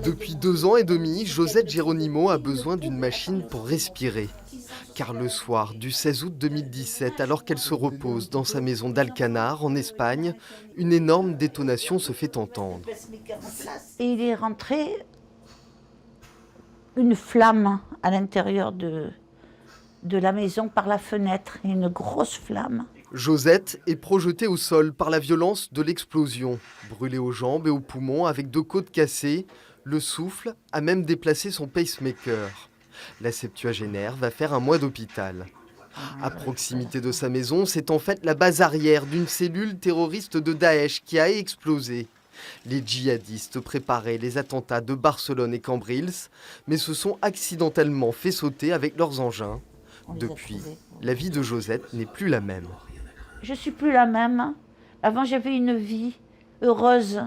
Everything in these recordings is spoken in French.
Depuis 2 ans et demi, Josette Geronimo a besoin d'une machine pour respirer. Car le soir du 16 août 2017, alors qu'elle se repose dans sa maison d'Alcanar, en Espagne, une énorme détonation se fait entendre. Et il est rentré une flamme à l'intérieur de la maison par la fenêtre, une grosse flamme. Josette est projetée au sol par la violence de l'explosion. Brûlée aux jambes et aux poumons avec 2 côtes cassées, le souffle a même déplacé son pacemaker. La septuagénaire va faire un mois d'hôpital. À proximité de sa maison, c'est en fait la base arrière d'une cellule terroriste de Daesh qui a explosé. Les djihadistes préparaient les attentats de Barcelone et Cambrils, mais se sont accidentellement fait sauter avec leurs engins. Depuis, la vie de Josette n'est plus la même. Je suis plus la même. Avant, j'avais une vie heureuse.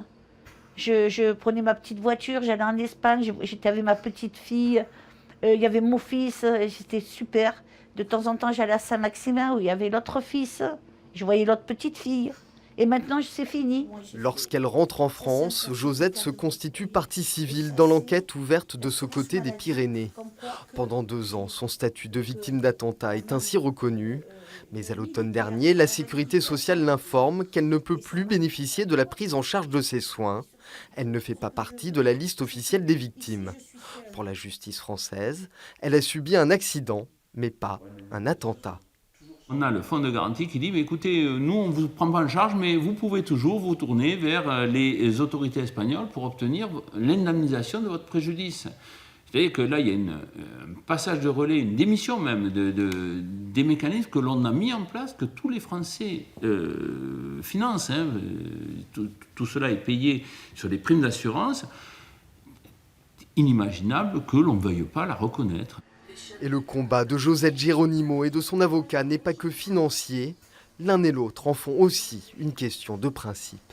Je prenais ma petite voiture, j'allais en Espagne, j'étais avec ma petite fille. Il y avait mon fils, c'était super. De temps en temps, j'allais à Saint-Maximin où il y avait l'autre fils. Je voyais l'autre petite fille. Et maintenant, c'est fini. Lorsqu'elle rentre en France, Josette se constitue partie civile dans l'enquête ouverte de ce côté des Pyrénées. Pendant 2 ans, son statut de victime d'attentat est ainsi reconnu. Mais à l'automne dernier, la sécurité sociale l'informe qu'elle ne peut plus bénéficier de la prise en charge de ses soins. Elle ne fait pas partie de la liste officielle des victimes. Pour la justice française, elle a subi un accident, mais pas un attentat. On a le fonds de garantie qui dit, mais écoutez, nous, on ne vous prend pas en charge, mais vous pouvez toujours vous tourner vers les autorités espagnoles pour obtenir l'indemnisation de votre préjudice. C'est-à-dire que là, il y a un passage de relais, une démission même des mécanismes que l'on a mis en place, que tous les Français financent. Tout cela est payé sur les primes d'assurance. Inimaginable que l'on ne veuille pas la reconnaître. Et le combat de Josette Geronimo et de son avocat n'est pas que financier. L'un et l'autre en font aussi une question de principe.